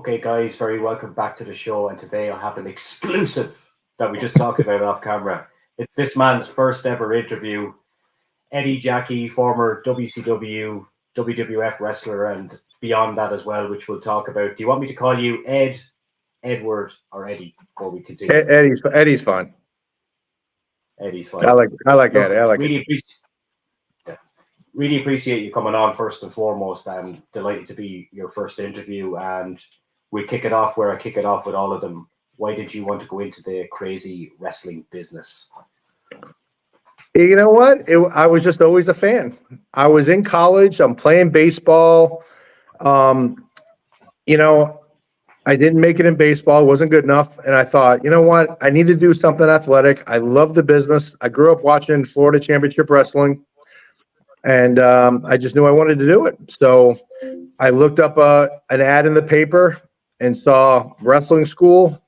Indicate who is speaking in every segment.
Speaker 1: Okay, guys, very welcome back to the show. And today I have an exclusive that we just talked about off camera. It's this man's first ever interview. Eddie Jackie, former WCW, WWF wrestler, and beyond that as well, which we'll talk about. Do you want me to call you Ed, Edward, or Eddie before we continue?
Speaker 2: Eddie's fine.
Speaker 1: Eddie's fine.
Speaker 2: I like
Speaker 1: Look,
Speaker 2: Eddie. I like
Speaker 1: really really appreciate you coming on first and foremost, and delighted to be your first interview. And we kick it off where I kick it off with all of them. Why did you want to go into the crazy wrestling business?
Speaker 2: You know what? I was just always a fan. I was in college. I'm playing baseball. I didn't make it in baseball. It wasn't good enough. And I thought, you know what? I need to do something athletic. I love the business. I grew up watching Florida Championship Wrestling. And I just knew I wanted to do it. So I looked up an ad in the paper and saw wrestling school,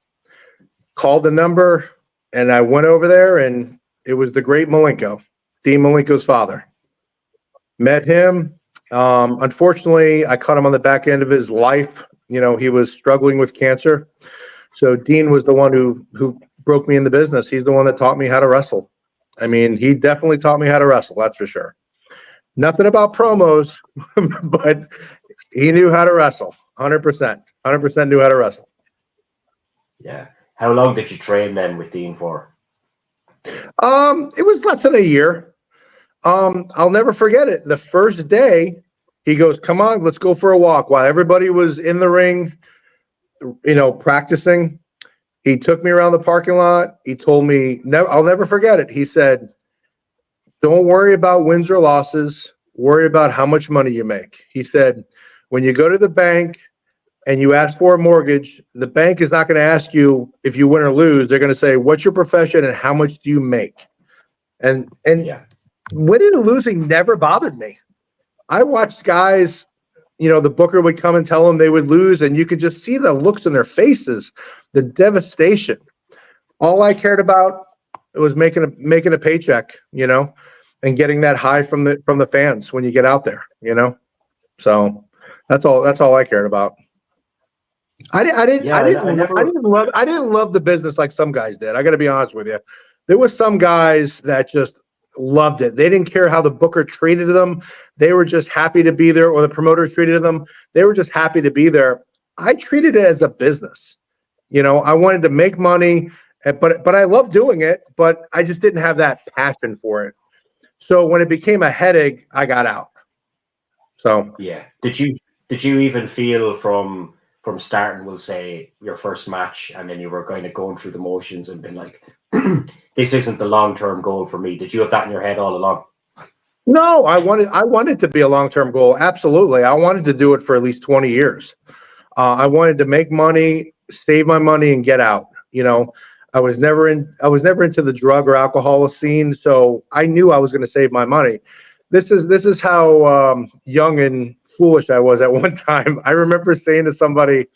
Speaker 2: called the number, and I went over there, and it was the great Malenko, Dean Malenko's father. Met him. Unfortunately, I caught him on the back end of his life. You know, he was struggling with cancer. So Dean was the one who broke me in the business. He's the one that taught me how to wrestle. I mean, he definitely taught me how to wrestle, that's for sure. Nothing about promos, but he knew how to wrestle. 100%. 100% knew how to wrestle.
Speaker 1: Yeah. How long did you train then with Dean for?
Speaker 2: It was less than a year. I'll never forget it. The first day, he goes, "Come on, let's go for a walk." While everybody was in the ring, practicing, he took me around the parking lot. He told me, I'll never forget it. He said, "Don't worry about wins or losses. Worry about how much money you make." He said, "When you go to the bank and you ask for a mortgage, the bank is not going to ask you if you win or lose. They're going to say, 'What's your profession and how much do you make?'" And
Speaker 1: yeah.
Speaker 2: Winning and losing never bothered me. I watched guys, the booker would come and tell them they would lose, and you could just see the looks in their faces, the devastation. All I cared about was making a paycheck, and getting that high from the fans when you get out there, So that's all I cared about. I didn't love the business like some guys did. I got to be honest with you. There was some guys that just loved it. They didn't care how the booker treated them. They were just happy to be there, or the promoter treated them. They were just happy to be there. I treated it as a business. I wanted to make money, but I loved doing it, but I just didn't have that passion for it. So when it became a headache, I got out. So
Speaker 1: yeah. Did you even feel from starting, we'll say, your first match, and then you were kind of going through the motions and been like, this isn't the long-term goal for me? Did you have that in your head all along?
Speaker 2: No, I wanted to be a long-term goal. Absolutely. I wanted to do it for at least 20 years. I wanted to make money, save my money, and get out. I was never into the drug or alcohol scene, so I knew I was going to save my money. This is how young and foolish I was at one time. I remember saying to somebody,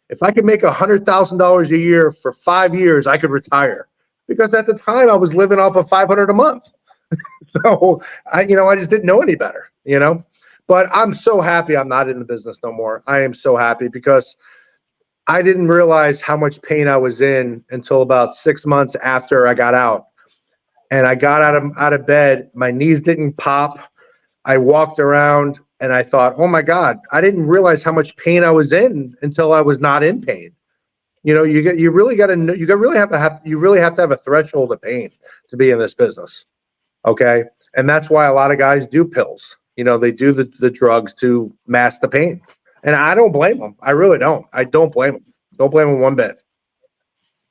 Speaker 2: if I could make $100,000 a year for 5 years, I could retire. Because at the time I was living off of $500 a month. So I just didn't know any better, But I'm so happy I'm not in the business no more. I am so happy because I didn't realize how much pain I was in until about 6 months after I got out. And I got out of bed. My knees didn't pop. I walked around and I thought, oh my God, I didn't realize how much pain I was in until I was not in pain. You really have to have a threshold of pain to be in this business. Okay. And that's why a lot of guys do pills. They do the drugs to mask the pain. And I don't blame them. I really don't. I don't blame them. Don't blame them one bit.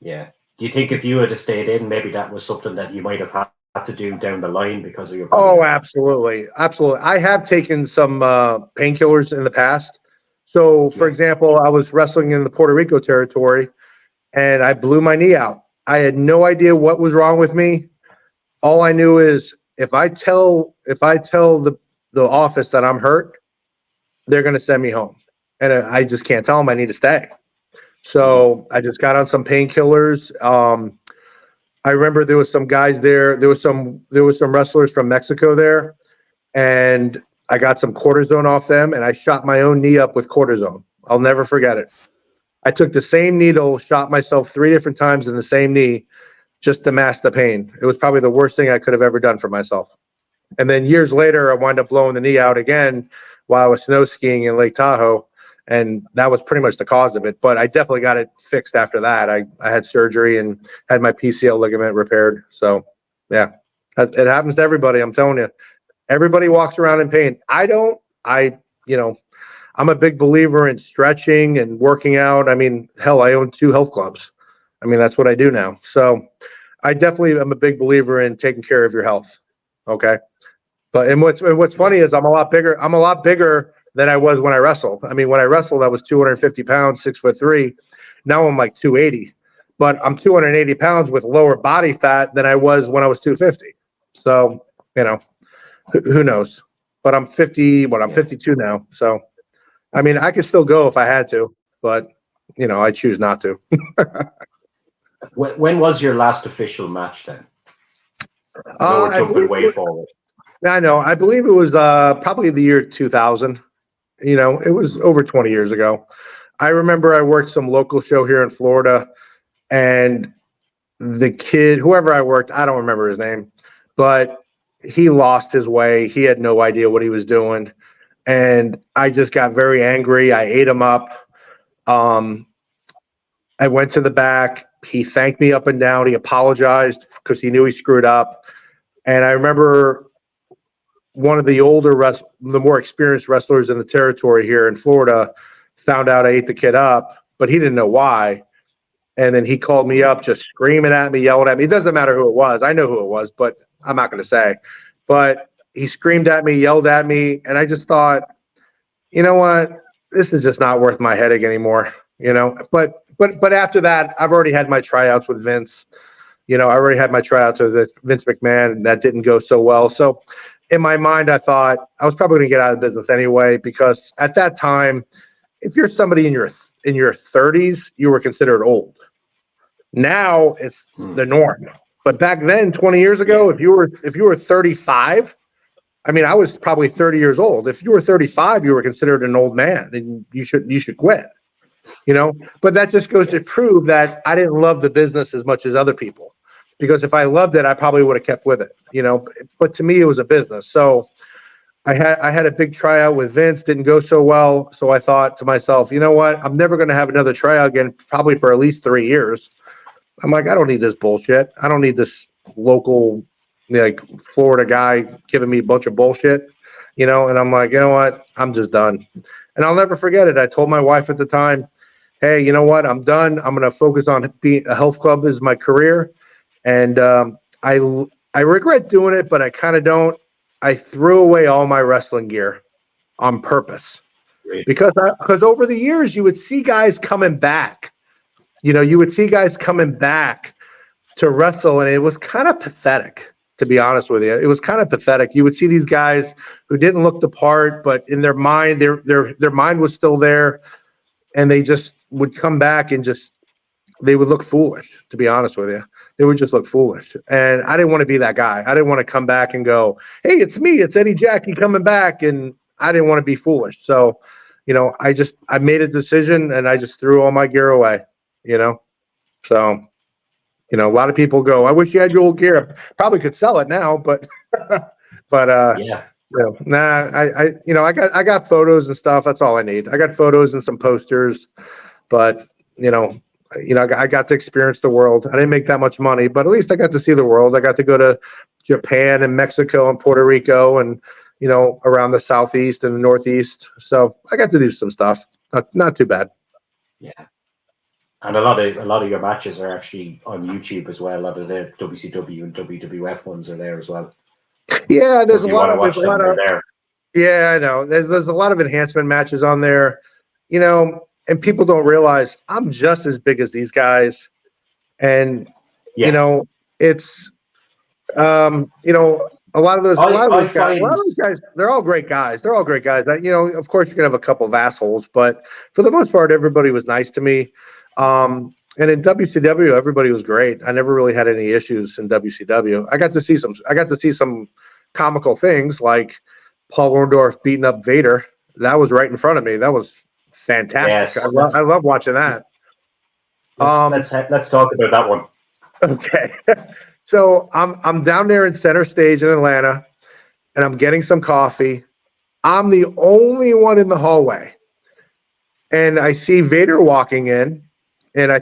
Speaker 1: Yeah. Do you think if you had stayed in, maybe that was something that you might have had to do down the line because of your body?
Speaker 2: Oh, absolutely. Absolutely. I have taken some painkillers in the past. So, for example, I was wrestling in the Puerto Rico territory and I blew my knee out. I had no idea what was wrong with me. All I knew is if I tell the office that I'm hurt, they're going to send me home. And I just can't tell them I need to stay. So I just got on some painkillers. I remember there was some guys there. There was some wrestlers from Mexico there, and I got some cortisone off them, and I shot my own knee up with cortisone. I'll never forget it. I took the same needle, shot myself 3 different times in the same knee just to mask the pain. It was probably the worst thing I could have ever done for myself. And then years later, I wound up blowing the knee out again while I was snow skiing in Lake Tahoe. And that was pretty much the cause of it. But I definitely got it fixed after that. I had surgery and had my PCL ligament repaired. So, yeah, it happens to everybody. I'm telling you, everybody walks around in pain. I don't. I'm a big believer in stretching and working out. I mean, hell, I own 2 health clubs. I mean, that's what I do now. So I definitely am a big believer in taking care of your health. Okay. But what's funny is I'm a lot bigger. I'm a lot bigger than I was when I wrestled. I mean, when I wrestled, I was 250 pounds, 6'3". Now I'm like 280, but I'm 280 pounds with lower body fat than I was when I was 250. So, who knows? But I'm 50. I'm 52 now. So, I mean, I could still go if I had to, but I choose not to.
Speaker 1: When was your last official match then? We're jumping way forward.
Speaker 2: I know. I believe it was probably the year 2000. It was over 20 years ago. I remember I worked some local show here in Florida, and the kid, whoever I worked, I don't remember his name, but he lost his way. He had no idea what he was doing. And I just got very angry. I ate him up. I went to the back. He thanked me up and down. He apologized because he knew he screwed up. And I remember one of the the more experienced wrestlers in the territory here in Florida found out I ate the kid up, but he didn't know why. And then he called me up just screaming at me, yelling at me. It doesn't matter who it was. I know who it was, but I'm not going to say. But he screamed at me, yelled at me, and I just thought, you know what? This is just not worth my headache anymore. But after that, I've already had my tryouts with Vince. I already had my tryouts with Vince McMahon, and that didn't go so well. So in my mind, I thought I was probably going to get out of business anyway, because at that time, if you're somebody in your 30s, you were considered old. Now it's the norm. But back then, 20 years ago, if you were 35, I mean, I was probably 30 years old. If you were 35, you were considered an old man, and you should quit. But that just goes to prove that I didn't love the business as much as other people, because if I loved it, I probably would have kept with it, but to me, it was a business. So I had a big tryout with Vince, didn't go so well. So I thought to myself, you know what? I'm never going to have another tryout again, probably for at least 3 years. I'm like, I don't need this bullshit. I don't need this local, Florida guy giving me a bunch of bullshit, and I'm like, you know what? I'm just done. And I'll never forget it. I told my wife at the time, hey, you know what? I'm done. I'm going to focus on being a health club as my career. And I regret doing it, but I kind of don't. I threw away all my wrestling gear on purpose. Great. Because over the years, you would see guys coming back. You would see guys coming back to wrestle, and it was kind of pathetic, to be honest with you. It was kind of pathetic. You would see these guys who didn't look the part, but in their mind, their mind was still there, and they just would come back and they would look foolish, to be honest with you. They would just look foolish. And I didn't want to be that guy. I didn't want to come back and go, hey, it's me. It's Eddie Jackie coming back. And I didn't want to be foolish. So, I made a decision, and I just threw all my gear away, So, a lot of people go, I wish you had your old gear. Probably could sell it now, but yeah. I got photos and stuff. That's all I need. I got photos and some posters, but I got to experience the world. I didn't make that much money, but at least I got to see the world. I got to go to Japan and Mexico and Puerto Rico and, around the Southeast and the Northeast. So I got to do some stuff. Not too bad.
Speaker 1: Yeah. And a lot of your matches are actually on YouTube as well. A lot of the WCW and WWF ones are there as well.
Speaker 2: Yeah, there's
Speaker 1: so
Speaker 2: a lot of
Speaker 1: there.
Speaker 2: Yeah, I know. There's a lot of enhancement matches on there, and people don't realize I'm just as big as these guys. And it's a lot of those guys, they're all great guys. Of course you can have a couple of assholes, but for the most part, everybody was nice to me. And in WCW, everybody was great. I never really had any issues in WCW. I got to see some comical things like Paul Orndorff beating up Vader. That was right in front of me. That was fantastic.
Speaker 1: Yes,
Speaker 2: I love watching that.
Speaker 1: Let's talk about that one.
Speaker 2: Okay. So I'm down there in center stage in Atlanta, and I'm getting some coffee. I'm the only one in the hallway, and I see Vader walking in, and I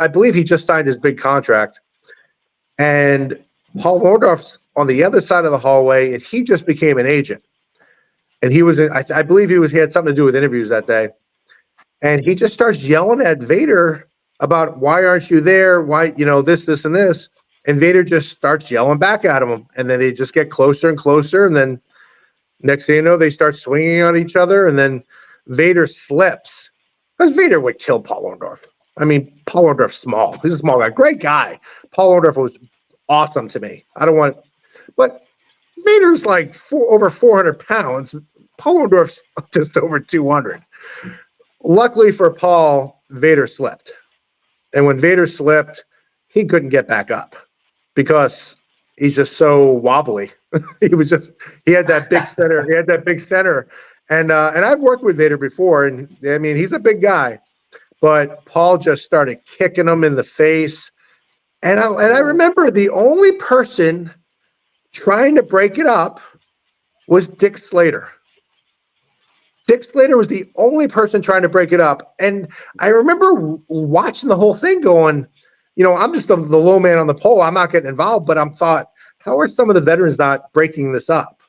Speaker 2: believe he just signed his big contract, and Paul Orndorff's on the other side of the hallway, and he just became an agent, and I believe he had something to do with interviews that day, and he just starts yelling at Vader about why aren't you there? Why, this, and this. And Vader just starts yelling back at him. And then they just get closer and closer. And then next thing you know, they start swinging on each other. And then Vader slips. Because Vader would kill Paul Orndorff. I mean, Paul Orndorff's small. He's a small guy. Great guy. Paul Orndorff was awesome to me. But Vader's like over 400 pounds. Paul Orndorff's just over 200. Luckily for Paul, Vader slipped. And when Vader slipped, he couldn't get back up because he's just so wobbly. He had that big center. And I've worked with Vader before, and I mean, he's a big guy, but Paul just started kicking him in the face. And I remember the only person trying to break it up was Dick Slater. Dick Slater was the only person trying to break it up. And I remember watching the whole thing going, I'm just the low man on the pole. I'm not getting involved, but I'm thought, how are some of the veterans not breaking this up?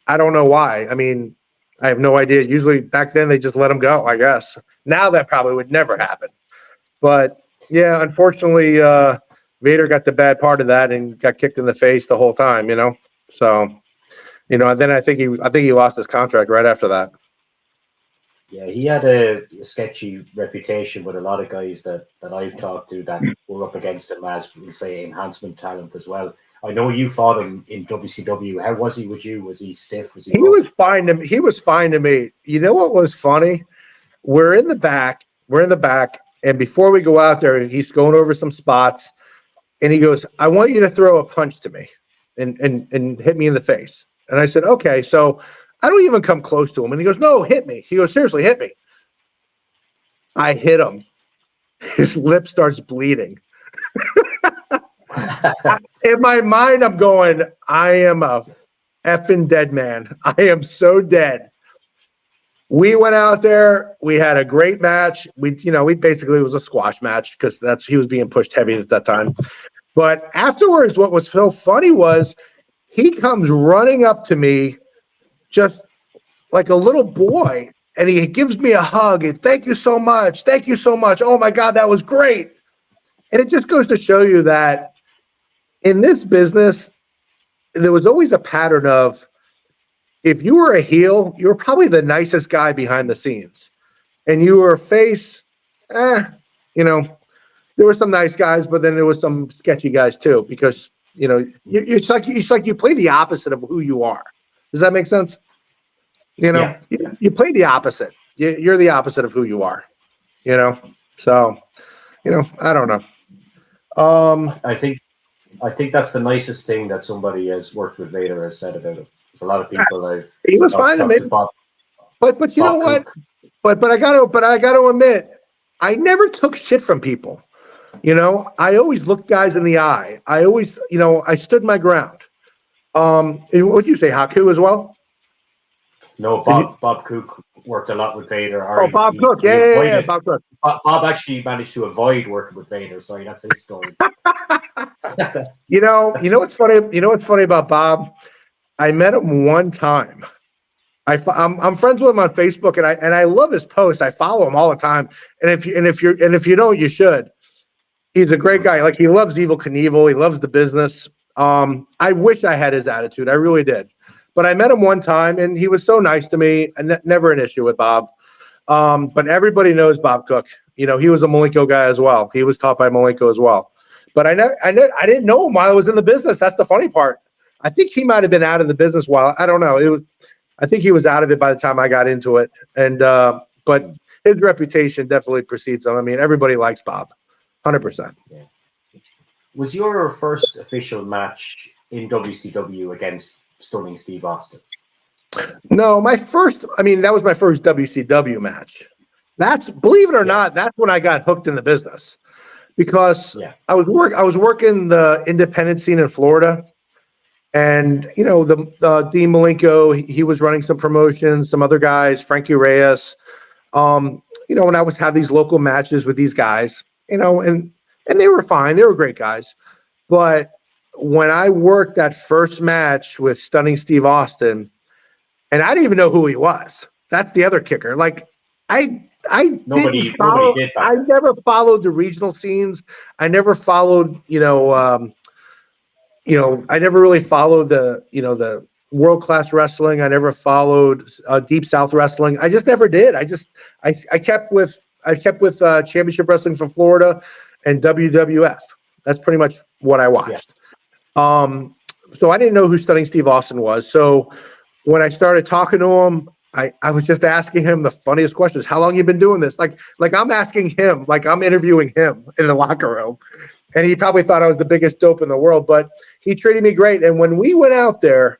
Speaker 2: I don't know why. I mean, I have no idea. Usually back then they just let them go, I guess. Now that probably would never happen. But yeah, unfortunately, Vader got the bad part of that and got kicked in the face the whole time, So, and then I think he lost his contract right after that.
Speaker 1: Yeah, he had a sketchy reputation with a lot of guys that I've talked to that were up against him as, we'll say, enhancement talent as well. I know you fought him in WCW. How was he with you? Was he stiff? Was he rough?
Speaker 2: He was fine to me. You know what was funny? We're in the back, and before we go out there, he's going over some spots, and he goes, I want you to throw a punch to me and hit me in the face. And I said, okay, so I don't even come close to him. And he goes, no, hit me. He goes, seriously, hit me. I hit him. His lip starts bleeding. In my mind, I'm going, I am a effing dead man. I am so dead. We went out there. We had a great match. We basically, it was a squash match because he was being pushed heavy at that time. But afterwards, what was so funny was he comes running up to me just like a little boy, and he gives me a hug. And thank you so much. Thank you so much. Oh my God, that was great. And it just goes to show you that in this business, there was always a pattern of, if you were a heel, you were probably the nicest guy behind the scenes. And you were a face, there were some nice guys, but then there was some sketchy guys too, because, it's like you play the opposite of who you are. Does that make sense?
Speaker 1: Yeah.
Speaker 2: You play the opposite. You're the opposite of who you are, So, I don't know.
Speaker 1: I think that's the nicest thing that somebody has worked with Vader has said about him. There's a lot of people
Speaker 2: he was fine to me. But you know what? But I gotta admit, I never took shit from people. I always looked guys in the eye. I always, I stood my ground. What'd you say, Haku as well?
Speaker 1: No, Bob Cook worked a lot with Vader.
Speaker 2: Bob Cook, yeah, Bob Cook.
Speaker 1: Bob actually managed to avoid working with Vader. Sorry, that's his story.
Speaker 2: You know what's funny? You know what's funny about Bob? I met him one time. I'm friends with him on Facebook, and I love his posts. I follow him all the time. And if you don't, you should. He's a great guy. Like, he loves Evel Knievel. He loves the business. I wish I had his attitude. I really did. But I met him one time, and he was so nice to me, and never an issue with Bob. But everybody knows Bob Cook. He was a Malenko guy as well. He was taught by Malenko as well. But I didn't know him while I was in the business. That's the funny part. I think he might have been out of the business while, I don't know. I think he was out of it by the time I got into it. And but his reputation definitely precedes him. I mean, everybody likes Bob, 100%.
Speaker 1: Yeah. Was your first official match in WCW against Stunning Steve Austin?
Speaker 2: No, that was my first WCW match. That's, believe it or not, that's when I got hooked in the business, because I was working the independent scene in Florida, and the Dean Malenko, he was running some promotions, some other guys, Frankie Reyes, and I was have these local matches with these guys, and they were fine, they were great guys, but when I worked that first match with Stunning Steve Austin, and I didn't even know who he was. That's the other kicker. Like, nobody did that. I never followed the regional scenes. I never followed, I never really followed the world class wrestling. I never followed Deep South wrestling. I just never did. I kept with Championship Wrestling from Florida and WWF. That's pretty much what I watched. So I didn't know who Stunning Steve Austin was. So when I started talking to him, I was just asking him the funniest questions. How long you been doing this? Like I'm asking him, like I'm interviewing him in the locker room. And he probably thought I was the biggest dope in the world, but he treated me great. And when we went out there,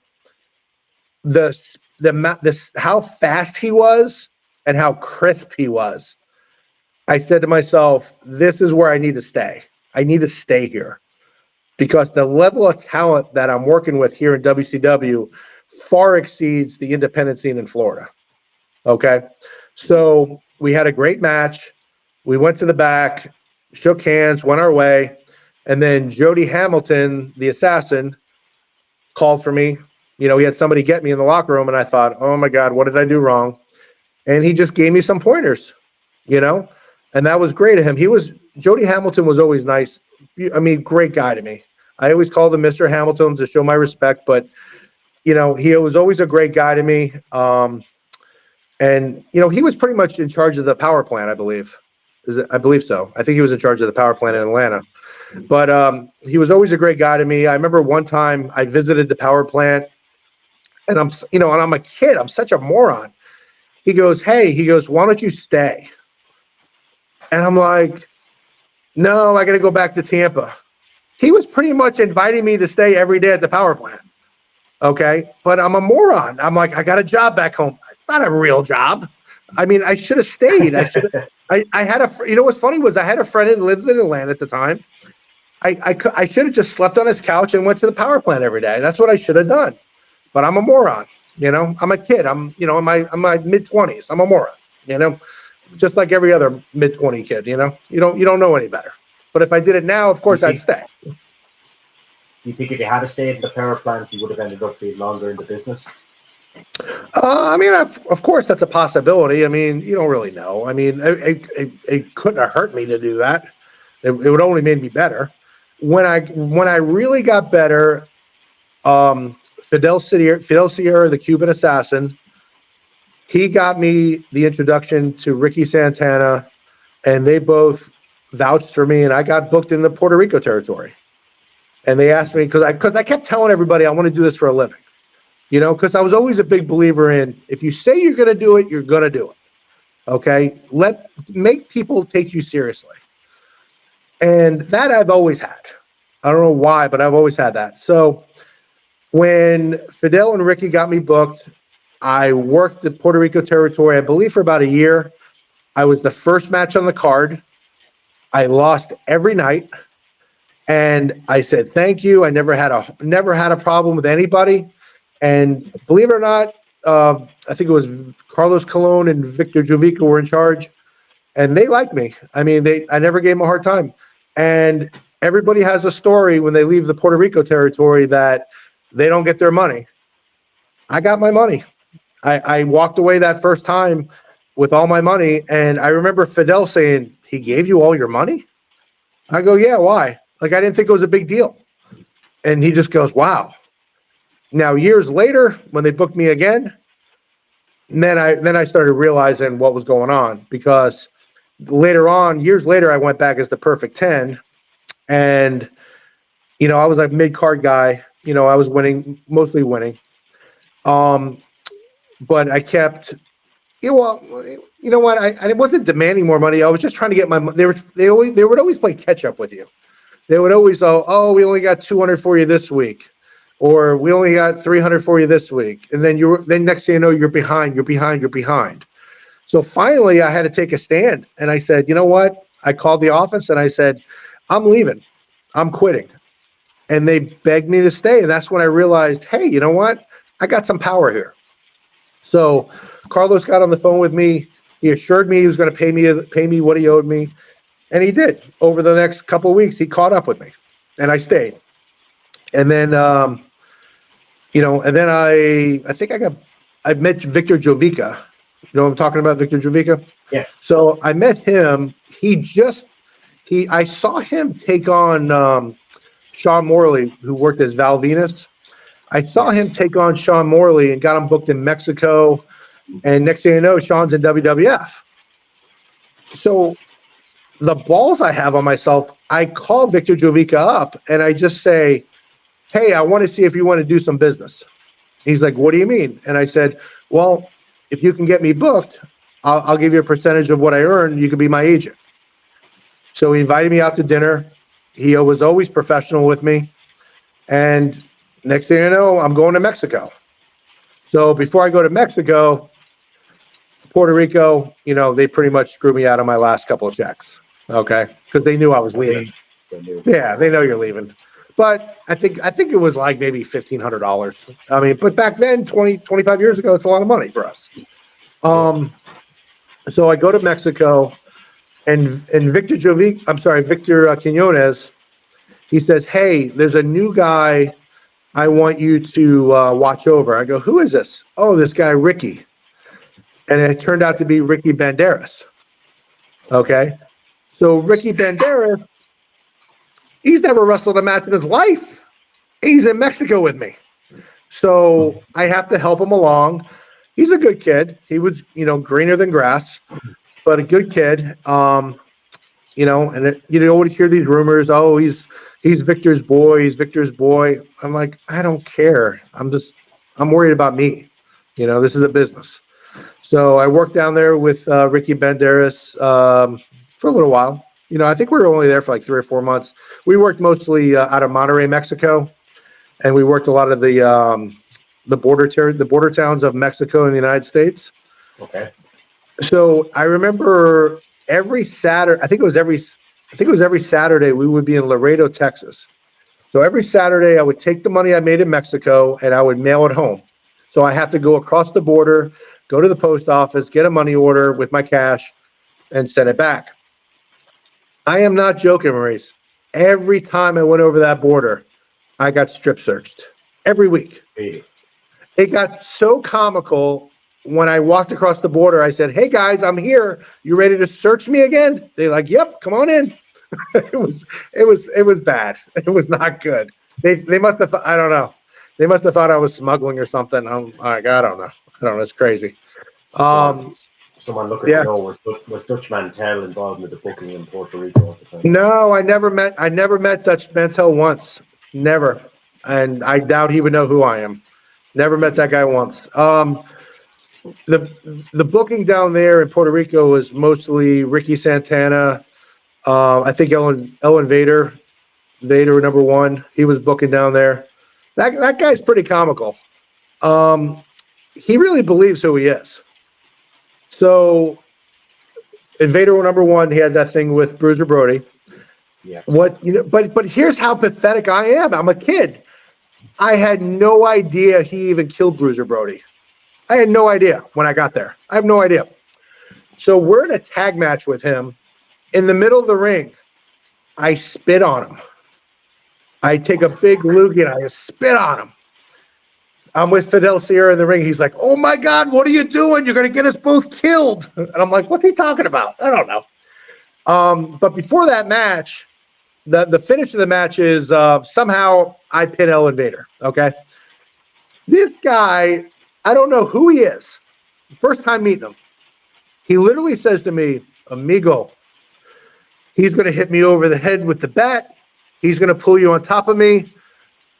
Speaker 2: how fast he was and how crisp he was, I said to myself, this is where I need to stay. I need to stay here, because the level of talent that I'm working with here in WCW far exceeds the independent scene in Florida. Okay. So we had a great match. We went to the back, shook hands, went our way. And then Jody Hamilton, the assassin, called for me. He had somebody get me in the locker room, and I thought, oh my God, what did I do wrong? And he just gave me some pointers, and that was great of him. Jody Hamilton was always nice. I mean, great guy to me. I always called him Mr. Hamilton to show my respect, but he was always a great guy to me. And he was pretty much in charge of the power plant, I believe. I believe so. I think he was in charge of the power plant in Atlanta. But he was always a great guy to me. I remember one time I visited the power plant, and I'm a kid. I'm such a moron. He goes, why don't you stay? And I'm like, no, I got to go back to Tampa. He was pretty much inviting me to stay every day at the power plant. Okay. But I'm a moron. I'm like, I got a job back home. It's not a real job. I mean, I should have stayed. I had what's funny was I had a friend who lived in Atlanta at the time. I should have just slept on his couch and went to the power plant every day. That's what I should have done. But I'm a moron. I'm a kid. I'm in my mid-20s. I'm a moron, just like every other mid-20 kid, you don't know any better. But if I did it now, of course I'd stay.
Speaker 1: Do you think if you had stayed in the power plant, you would have ended up being longer in the business?
Speaker 2: I mean, of course that's a possibility. I mean, you don't really know. I mean, it couldn't have hurt me to do that. It would only made me better. When I really got better, Fidel Sierra, the Cuban assassin, he got me the introduction to Ricky Santana, and they both vouched for me, and I got booked in the Puerto Rico territory. And they asked me, because I kept telling everybody I want to do this for a living, because I was always a big believer in, if you say you're going to do it, you're going to do it. Okay, make people take you seriously, and that I've always had. I don't know why, but I've always had that. So when Fidel and Ricky got me booked, I worked the Puerto Rico territory, I believe, for about a year. I was the first match on the card. I lost every night, and I said thank you. I never had a problem with anybody. And believe it or not, I think it was Carlos Colon and Victor Jovica were in charge, and they liked me. I mean, I never gave them a hard time. And everybody has a story when they leave the Puerto Rico territory that they don't get their money. I got my money. I walked away that first time with all my money, and I remember Fidel saying, "He gave you all your money?" I go, "Yeah, why?" Like, I didn't think it was a big deal. And he just goes, "Wow." Now, years later, when they booked me again, then I started realizing what was going on, because years later, I went back as the Perfect 10, and I was a mid-card guy. I was mostly winning. But I kept, you know what? I wasn't demanding more money. I was just trying to get my money. They would always play catch up with you. They would always oh, we only got 200 for you this week, or we only got 300 for you this week, and then next thing you know, you're behind. So finally, I had to take a stand, and I said, you know what? I called the office and I said, I'm leaving. I'm quitting. And they begged me to stay, and that's when I realized, hey, you know what? I got some power here. So Carlos got on the phone with me. He assured me he was going to pay me what he owed me, and he did. Over the next couple of weeks, he caught up with me, and I stayed. And then, and then I met Victor Jovica. You know what I'm talking about, Victor Jovica?
Speaker 1: Yeah.
Speaker 2: So I met him. I saw him take on Sean Morley, who worked as Val Venus. I saw him take on Sean Morley and got him booked in Mexico. And next thing you know, Sean's in WWF. So the balls I have on myself, I call Victor Jovica up and I just say, hey, I want to see if you want to do some business. He's like, what do you mean? And I said, well, if you can get me booked, I'll give you a percentage of what I earn. You can be my agent. So he invited me out to dinner. He was always professional with me. And next thing you know, I'm going to Mexico. So before I go to Mexico, Puerto Rico, they pretty much screwed me out of my last couple of checks. Okay. Because they knew I was leaving. Yeah, they know you're leaving. But I think it was like maybe $1,500. I mean, but back then, 25 years ago, it's a lot of money for us. So I go to Mexico, and Victor Quinones, he says, hey, there's a new guy I want you to watch over. I go, who is this? Oh, this guy, Ricky. And it turned out to be Ricky Banderas. Okay. So Ricky Banderas, he's never wrestled a match in his life. He's in Mexico with me. So I have to help him along. He's a good kid. He was, greener than grass, but a good kid. And you always hear these rumors. Oh, he's Victor's boy. He's Victor's boy. I'm like, I don't care. I'm worried about me. This is a business. So I worked down there with Ricky Banderas for a little while. I think we were only there for like 3 or 4 months. We worked mostly out of Monterrey, Mexico, and we worked a lot of the border towns of Mexico and the United States.
Speaker 1: Okay.
Speaker 2: So I remember every Saturday, I think it was every Saturday we would be in Laredo, Texas. So every Saturday I would take the money I made in Mexico and I would mail it home. So I have to go across the border, go to the post office, get a money order with my cash, and send it back. I am not joking, Maurice. Every time I went over that border, I got strip searched. Every week.
Speaker 1: Hey.
Speaker 2: It got so comical when I walked across the border. I said, hey guys, I'm here. You ready to search me again? They're like, yep, come on in. It was bad. It was not good. They must have, I don't know. They must have thought I was smuggling or something. I'm like, I don't know. It's crazy.
Speaker 1: Someone looking to know, was Dutch Mantel involved with the booking in Puerto Rico at the time?
Speaker 2: No, I never met Dutch Mantel once. Never. And I doubt he would know who I am. Never met that guy once. The booking down there in Puerto Rico was mostly Ricky Santana. I think Ellen Vader number 1. He was booking down there. That guy's pretty comical. He really believes who he is. So, Invader number 1, he had that thing with Bruiser Brody.
Speaker 1: Yeah.
Speaker 2: But here's how pathetic I am. I'm a kid. I had no idea he even killed Bruiser Brody. I had no idea when I got there. I have no idea. So we're in a tag match with him. In the middle of the ring, I spit on him. I take a big loogie and I spit on him. I'm with Fidel Sierra in the ring. He's like, oh my God, what are you doing? You're going to get us both killed. And I'm like, what's he talking about? I don't know. But before that match, the finish of the match is somehow I pin Ellen Vader. Okay. This guy, I don't know who he is. First time meeting him. He literally says to me, amigo, he's going to hit me over the head with the bat. He's going to pull you on top of me.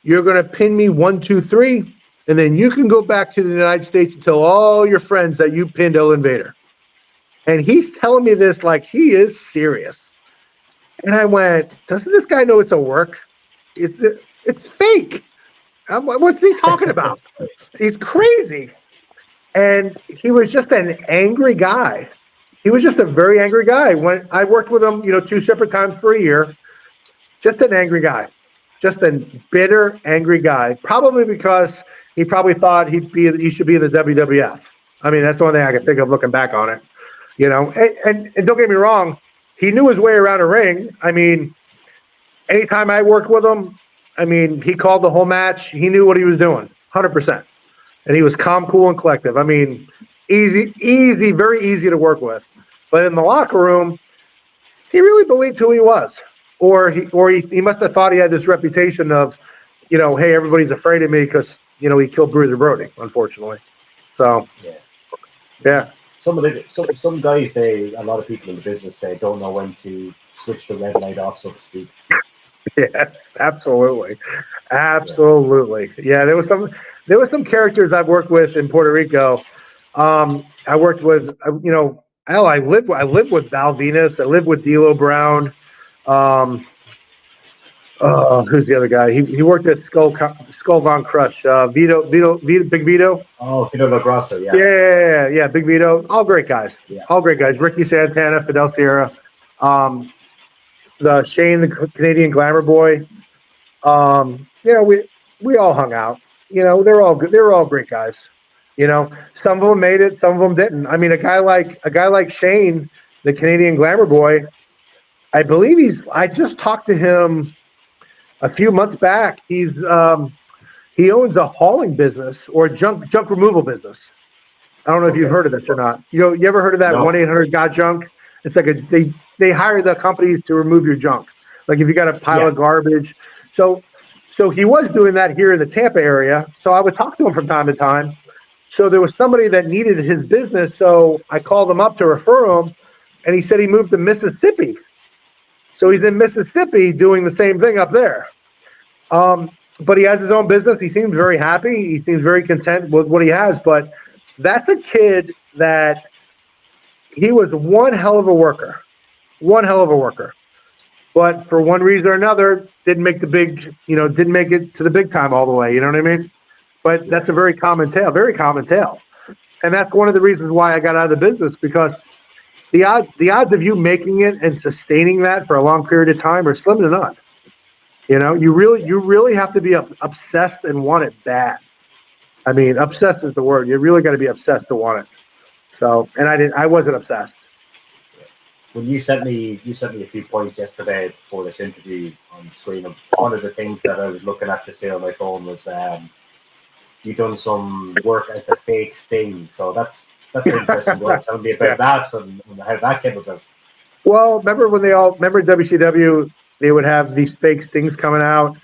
Speaker 2: You're going to pin me 1, 2, 3. And then you can go back to the United States and tell all your friends that you pinned Ellen Vader. And he's telling me this like he is serious. And I went, doesn't this guy know it's a work? It's fake. What's he talking about? He's crazy. And he was just an angry guy. He was just a very angry guy. When I worked with him, 2 separate times for a year, just an angry guy, just a bitter, angry guy. Probably because he probably thought he should be in the WWF. I mean, that's the only thing I can think of looking back on it. And don't get me wrong, he knew his way around a ring. I mean, anytime I worked with him, I mean, he called the whole match. He knew what he was doing, 100%. And he was calm, cool, and collective. I mean, easy, very easy to work with. But in the locker room, he really believed who he was. Or he must have thought he had this reputation of, hey, everybody's afraid of me because, he killed Bruiser Brody, unfortunately. So, yeah.
Speaker 1: Some guys, a lot of people in the business don't know when to switch the red light off, so to speak.
Speaker 2: Yes, absolutely. Yeah, there was some characters I've worked with in Puerto Rico. I worked with, I lived with Val Venus. I lived with D'Lo Brown. Who's the other guy? He worked at Skull Von Crush. Vito, Big Vito.
Speaker 1: Oh, Vito LaGrasso,
Speaker 2: yeah. Yeah, Big Vito. All great guys. Yeah. All great guys. Ricky Santana, Fidel Sierra. The Shane, the Canadian Glamour Boy. We all hung out. They're all good. They were all great guys. Some of them made it, some of them didn't. I mean, a guy like Shane, the Canadian Glamour Boy, I believe I just talked to him a few months back. He owns a hauling business or junk removal business. I don't know if you've heard of this or not. You ever heard of that 1-800-GOT-JUNK? It's like they hire the companies to remove your junk. Like if you got a pile of garbage. So he was doing that here in the Tampa area. So I would talk to him from time to time. So there was somebody that needed his business. So I called him up to refer him, and he said he moved to Mississippi. So he's in Mississippi doing the same thing up there. But he has his own business. He seems very happy. He seems very content with what he has. But that's a kid that he was one hell of a worker. But for one reason or another, didn't make it to the big time all the way. You know what I mean? But that's a very common tale. And that's one of the reasons why I got out of the business, because the odds of you making it and sustaining that for a long period of time are slim to none. You really have to be obsessed and want it bad. I mean, obsessed is the word. You really got to be obsessed to want it. So, and I wasn't obsessed.
Speaker 1: When you sent me a few points yesterday before this interview on the screen, one of the things that I was looking at just here on my phone was you done some work as the fake Sting. So that's interesting. Tell me about that and how that came about.
Speaker 2: Well, remember WCW, they would have these fake Stings coming out,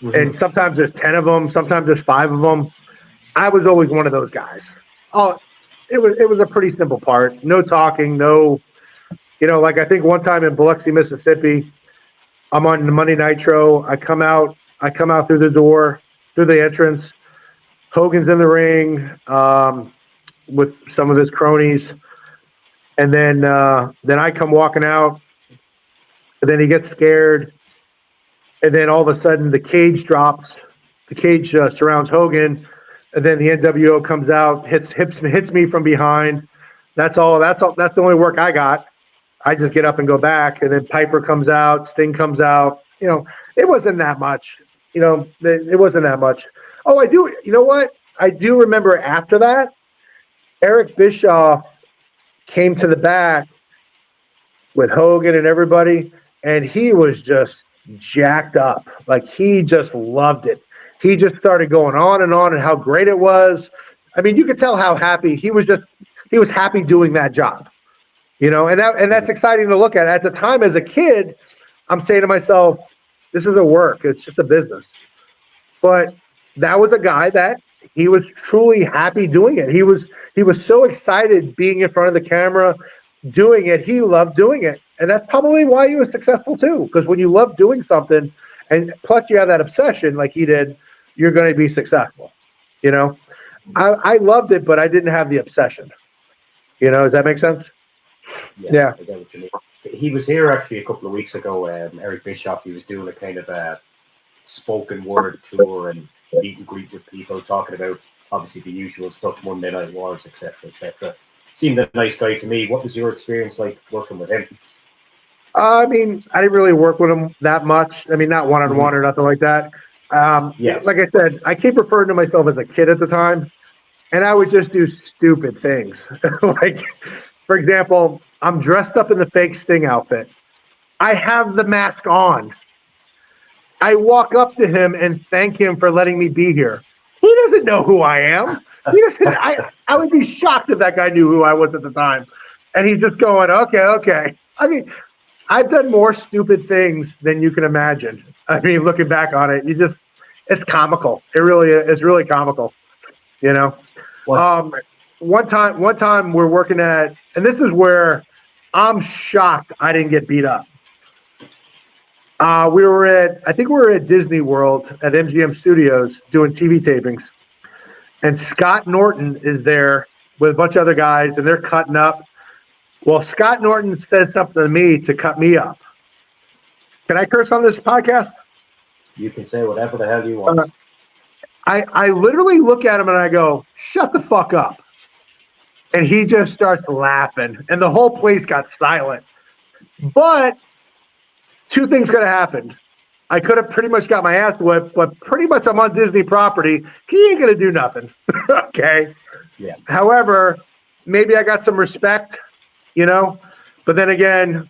Speaker 2: and sometimes there's 10 of them, sometimes there's 5 of them. I was always one of those guys. Oh, it was a pretty simple part. No talking, no, like I think one time in Biloxi, Mississippi, I'm on the Monday Nitro. I come out through the door, through the entrance. Hogan's in the ring with some of his cronies, and then I come walking out, and then he gets scared, and then all of a sudden the cage drops. The cage surrounds Hogan, and then the NWO comes out, hits me from behind. That's all. That's the only work I got. I just get up and go back, and then Piper comes out, Sting comes out. It wasn't that much. It wasn't that much. Oh, I do. You know what? I do remember after that, Eric Bischoff came to the back with Hogan and everybody, and he was just jacked up. Like, he just loved it. He just started going on and how great it was. I mean, you could tell how happy he was. He was happy doing that job, and that's exciting to look at. At the time, as a kid, I'm saying to myself, this isn't work. It's just a business. But that was a guy that he was truly happy doing it. He was so excited being in front of the camera, doing it. He loved doing it. And that's probably why he was successful too. Because when you love doing something, and plus you have that obsession like he did, you're going to be successful. I loved it, but I didn't have the obsession. Does that make sense?
Speaker 1: Yeah. I get what you mean. He was here actually a couple of weeks ago, Eric Bischoff. He was doing a kind of a spoken word tour and meet and greet with people, talking about obviously the usual stuff, Monday Night Wars, etc., etc. Seemed a nice guy to me. What was your experience like working with him?
Speaker 2: I mean, I didn't really work with him that much. I mean, not one-on-one or nothing like that. Like I said, I keep referring to myself as a kid at the time, and I would just do stupid things. Like, for example, I'm dressed up in the fake Sting outfit. I have the mask on. I walk up to him and thank him for letting me be here. He doesn't know who I am. He doesn't. I would be shocked if that guy knew who I was at the time. And he's just going, okay. I mean, I've done more stupid things than you can imagine. I mean, looking back on it, it's comical. It really is. It's really comical, you know? One time we're working at, and this is where I'm shocked I didn't get beat up. I think we were at Disney World at MGM Studios doing TV tapings. And Scott Norton is there with a bunch of other guys, and they're cutting up. Well, Scott Norton says something to me to cut me up. Can I curse on this podcast?
Speaker 1: You can say whatever the hell you want.
Speaker 2: I literally look at him and I go, shut the fuck up. And he just starts laughing. And the whole place got silent. But two things could have happened. I could have pretty much got my ass whipped, but pretty much I'm on Disney property. He ain't going to do nothing. Okay.
Speaker 1: Yeah.
Speaker 2: However, maybe I got some respect, you know, but then again,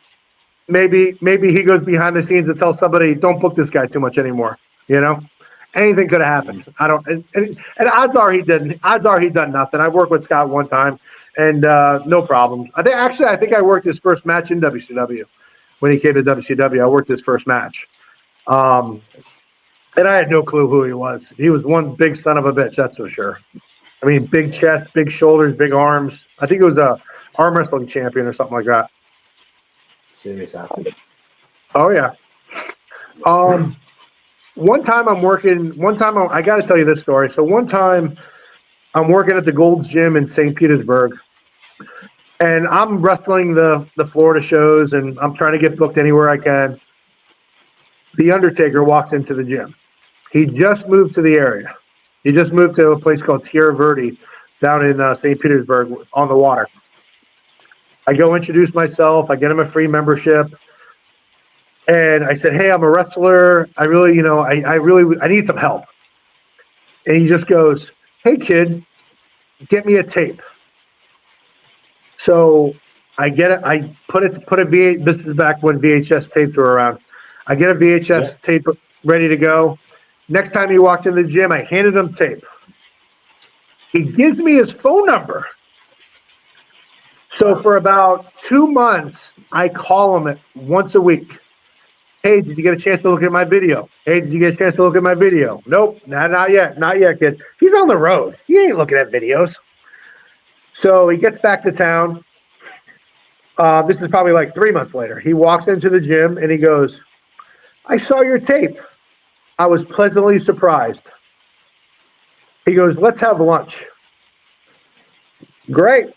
Speaker 2: maybe he goes behind the scenes and tells somebody, don't book this guy too much anymore. You know, anything could have happened. I don't, and odds are he didn't. Odds are he done nothing. I worked with Scott one time and no problem. I think I worked his first match in WCW. When he came to WCW, I worked his first match. And I had no clue who he was. He was one big son of a bitch, that's for sure. I mean, big chest, big shoulders, big arms. I think he was a arm wrestling champion or something like that.
Speaker 1: Serious athlete.
Speaker 2: Oh, yeah. One time I got to tell you this story. So one time I'm working at the Gold's Gym in St. Petersburg. And I'm wrestling the Florida shows, and I'm trying to get booked anywhere I can. The Undertaker walks into the gym. He just moved to the area. He just moved to a place called Tierra Verde down in St. Petersburg on the water. I go introduce myself. I get him a free membership. And I said, hey, I'm a wrestler. I really, I need some help. And he just goes, hey, kid, get me a tape. So I get it. I put a VHS. This is back when VHS tapes were around. I get a VHS tape ready to go. Next time he walked in the gym, I handed him tape. He gives me his phone number. So for about 2 months, I call him once a week. Hey, did you get a chance to look at my video? Hey, did you get a chance to look at my video? Nope, not yet, kid. He's on the road. He ain't looking at videos. So he gets back to town. This is probably like 3 months later. He walks into the gym and he goes, I saw your tape. I was pleasantly surprised. He goes, let's have lunch. Great.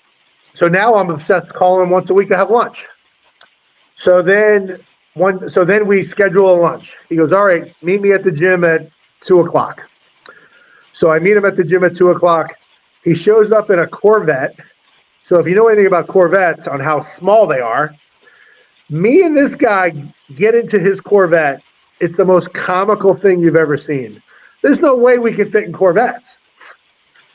Speaker 2: So now I'm obsessed calling him once a week to have lunch. So then we schedule a lunch. He goes, all right, meet me at the gym at 2:00. So I meet him at the gym at 2:00. He shows up in a Corvette. So if you know anything about Corvettes on how small they are, me and this guy get into his Corvette. It's the most comical thing you've ever seen. There's no way we can fit in Corvettes.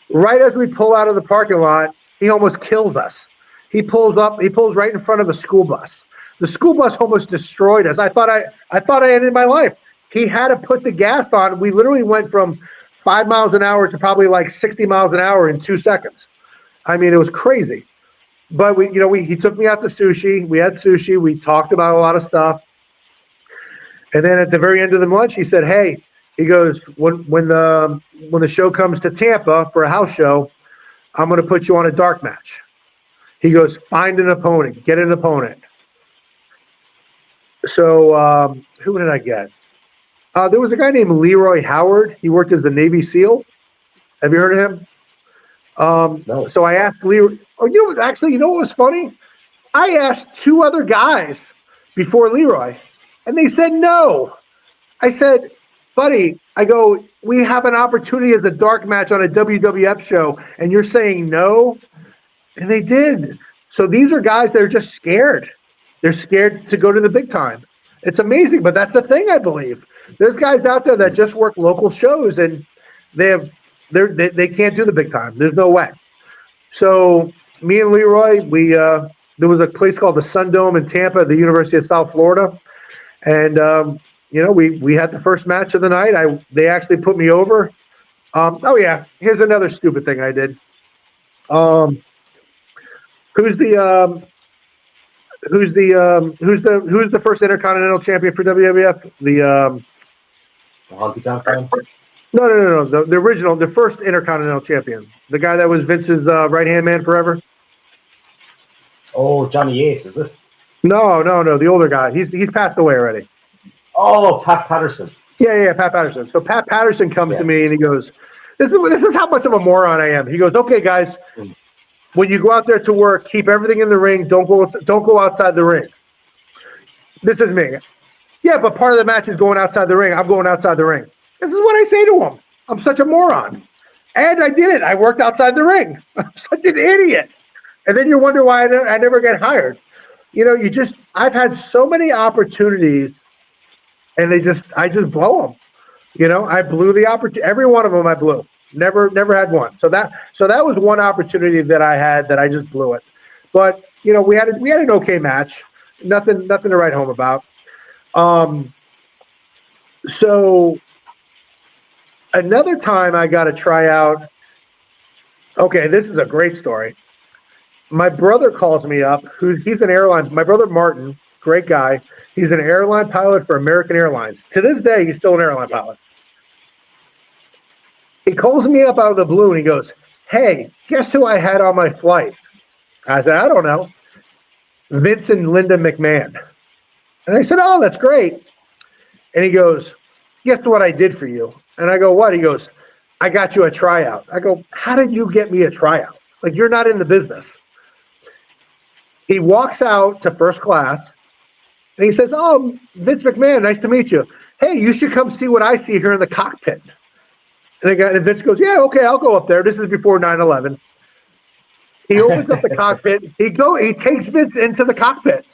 Speaker 2: Right as we pull out of the parking lot, he almost kills us. He pulls right in front of the school bus. The school bus almost destroyed us. I thought I ended my life. He had to put the gas on. We literally went from 5 miles an hour to probably like 60 miles an hour in 2 seconds. I mean, it was crazy. But he took me out to sushi. We had sushi. We talked about a lot of stuff. And then at the very end of the lunch, he said, hey, he goes, when the show comes to Tampa for a house show, I'm going to put you on a dark match. He goes, find an opponent, get an opponent. So who did I get? There was a guy named Leroy Howard. He worked as a Navy SEAL. Have you heard of him? No. So I asked Leroy. Oh, you know what was funny? I asked 2 other guys before Leroy, and they said no. I said, buddy, I go, we have an opportunity as a dark match on a WWF show, and you're saying no? And they did. So these are guys that are just scared. They're scared to go to the big time. It's amazing, but that's the thing, I believe. There's guys out there that just work local shows, and they can't do the big time. There's no way. So me and Leroy, there was a place called the Sun Dome in Tampa at the University of South Florida, and we had the first match of the night. They actually put me over. Here's another stupid thing I did. Who's the first Intercontinental Champion for WWF?
Speaker 1: The Honky Tonk Man?
Speaker 2: No. The original, the first Intercontinental Champion. The guy that was Vince's right-hand man forever.
Speaker 1: Oh, Johnny Ace, is it?
Speaker 2: No. The older guy. He's passed away already.
Speaker 1: Oh, Pat Patterson.
Speaker 2: Yeah, Pat Patterson. So Pat Patterson comes to me and he goes, "This is how much of a moron I am." He goes, "Okay, guys, when you go out there to work, keep everything in the ring. Don't go outside the ring." This is me. Yeah, but part of the match is going outside the ring. I'm going outside the ring. This is what I say to him. I'm such a moron. And I did it. I worked outside the ring. I'm such an idiot. And then you wonder why I never get hired. I've had so many opportunities, and I just blow them. I blew the opportunity. Every one of them I blew. Never had one. So that was one opportunity that I had that I just blew it. But we had an okay match. Nothing to write home about. So another time I got a tryout. Okay, this is a great story. My brother calls me up. He's an airline. My brother Martin, great guy. He's an airline pilot for American Airlines. To this day, he's still an airline pilot. He calls me up out of the blue and he goes, "Hey, guess who I had on my flight?" I said, "I don't know. Vince and Linda McMahon." And I said, "Oh, that's great." And he goes, "Guess what I did for you?" And I go, "What?" He goes, "I got you a tryout." I go, "How did you get me a tryout? Like, you're not in the business." He walks out to first class and he says, "Oh, Vince McMahon, nice to meet you. Hey, you should come see what I see here in the cockpit." And Vince goes, "Yeah, okay, I'll go up there." This is before 9/11. He opens up the cockpit. He takes Vince into the cockpit,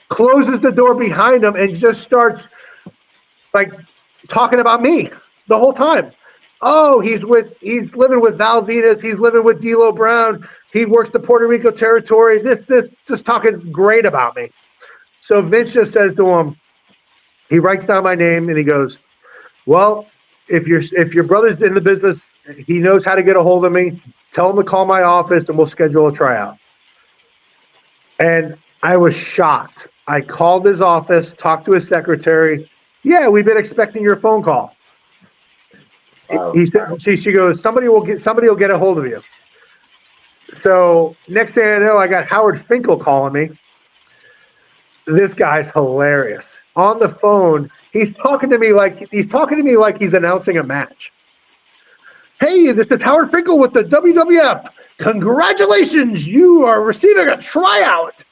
Speaker 2: closes the door behind him, and just starts like talking about me the whole time. Oh, he's living with Val Venus. He's living with D'Lo Brown. He works the Puerto Rico territory. This just talking great about me. So Vince just says to him, he writes down my name and he goes, "Well, if your brother's in the business, he knows how to get a hold of me. Tell him to call my office and we'll schedule a tryout." And I was shocked. I called his office, talked to his secretary. "Yeah, we've been expecting your phone call." He said, she goes, somebody will get a hold of you. So next thing I know, I got Howard Finkel calling me. This guy's hilarious. On the phone, he's talking to me like he's announcing a match. "Hey, this is Howard Finkel with the WWF. Congratulations, you are receiving a tryout."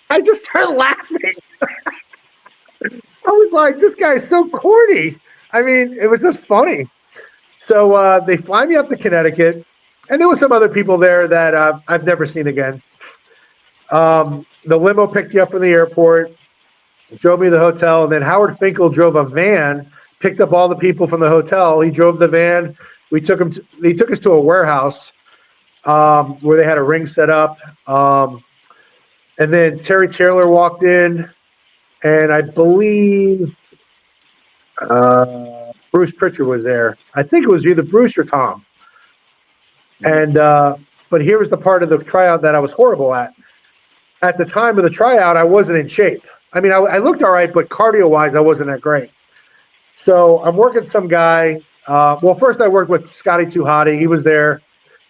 Speaker 2: I just started laughing. I was like, this guy's so corny. I mean, it was just funny. So they fly me up to Connecticut, and there were some other people there that I've never seen again. The limo picked you up from the airport, drove me to the hotel, and then Howard Finkel drove a van, picked up all the people from the hotel. He drove the van. He took us to a warehouse where they had a ring set up. And then Terry Taylor walked in, and I believe Bruce Pritchard was there. I think it was either Bruce or Tom. And but here was the part of the tryout that I was horrible at. At the time of the tryout, I wasn't in shape. I mean, I looked all right, but cardio-wise, I wasn't that great. So I'm working some guy. Well, first I worked with Scotty Too Hotty. He was there.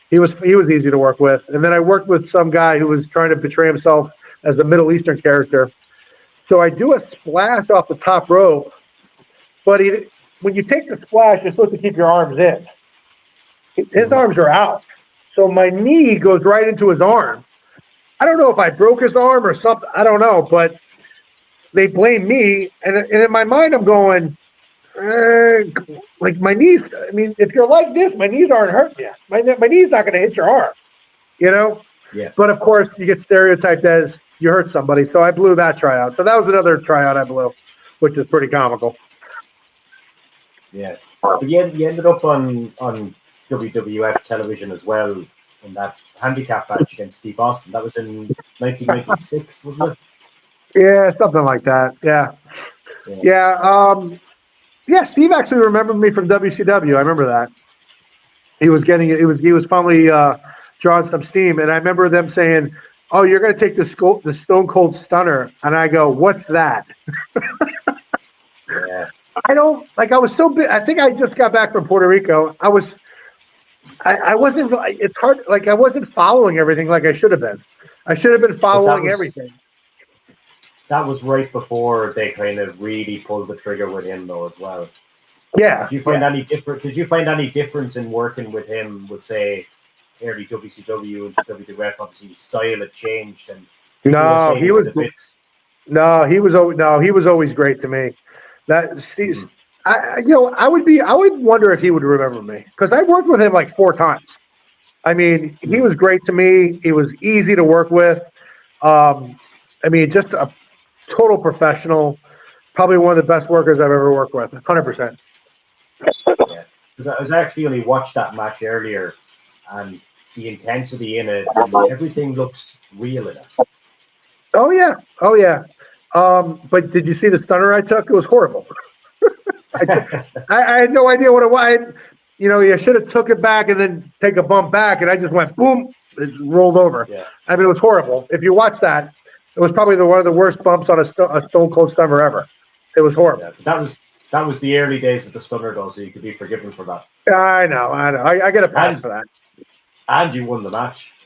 Speaker 2: He was easy to work with. And then I worked with some guy who was trying to portray himself as a Middle Eastern character. So I do a splash off the top rope, but when you take the splash, you're supposed to keep your arms in. His arms are out. So my knee goes right into his arm. I don't know if I broke his arm or something. I don't know, but they blame me. And in my mind, I'm going, Like my knees. I mean, if you're like this, my knees aren't hurting you. My knee's not going to hit your arm, you know.
Speaker 1: Yeah.
Speaker 2: But of course, you get stereotyped as you hurt somebody. So I blew that tryout. So that was another tryout I blew, which is pretty comical.
Speaker 1: Yeah. But you ended up on WWF television as well in that handicap match against Steve Austin. That was in 1996, wasn't it?
Speaker 2: Yeah, something like that. Yeah. Yeah. Steve actually remembered me from WCW. I remember that. He was finally drawing some steam, and I remember them saying, "Oh, you're going to take the Stone Cold Stunner," and I go, "What's that?"
Speaker 1: Yeah.
Speaker 2: I don't like. I was so big. I think I just got back from Puerto Rico. I wasn't. It's hard. Like I wasn't following everything like I should have been. I should have been following everything.
Speaker 1: That was right before they kind of really pulled the trigger with him, though, as well.
Speaker 2: Yeah.
Speaker 1: Did you find any different? Did you find any difference in working with him? With say early WCW and WWF, obviously his style had changed, and he was always great to me. I would wonder if he would remember me because I worked with him like 4 times. I mean, he was great to me. He was easy to work with. I mean, just a total professional. Probably one of the best workers I've ever worked with. 100%. Yeah, because I was actually only watched that match earlier, and the intensity in it, and everything looks real in it.
Speaker 2: Oh yeah. But did you see the stunner I took? It was horrible. I had no idea what it was. You should have took it back and then take a bump back, and I just went boom, it rolled over.
Speaker 1: Yeah.
Speaker 2: I mean, it was horrible. If you watch that, it was probably one of the worst bumps on a Stone Cold Stunner ever. It was horrible.
Speaker 1: Yeah, that was the early days of the Stunner, though, so you could be forgiven for that.
Speaker 2: I know. I get a pass for that.
Speaker 1: And you won the match.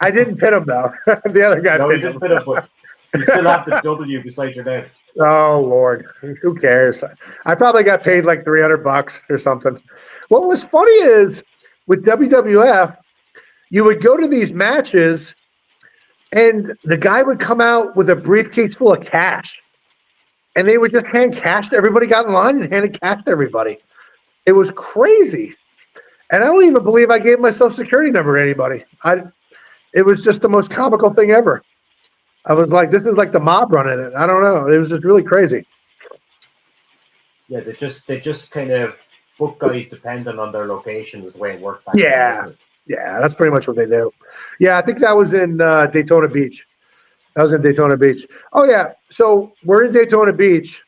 Speaker 2: I didn't pin him though. The other guy
Speaker 1: pinned him. But you still have the W beside your name.
Speaker 2: Oh Lord, who cares? I probably got paid like $300 or something. What was funny is with WWF, you would go to these matches, and the guy would come out with a briefcase full of cash, and they would just hand cash to everybody. Got in line and handed cash to everybody. It was crazy. And I don't even believe I gave my social security number to anybody. It was just the most comical thing ever. I was like, this is like the mob running it. I don't know. It was just really crazy.
Speaker 1: Yeah, they just kind of book guys dependent on their location is the way it worked back
Speaker 2: then, yeah, that's pretty much what they do. Yeah, I think that was in Daytona Beach. Oh yeah, so we're in Daytona Beach.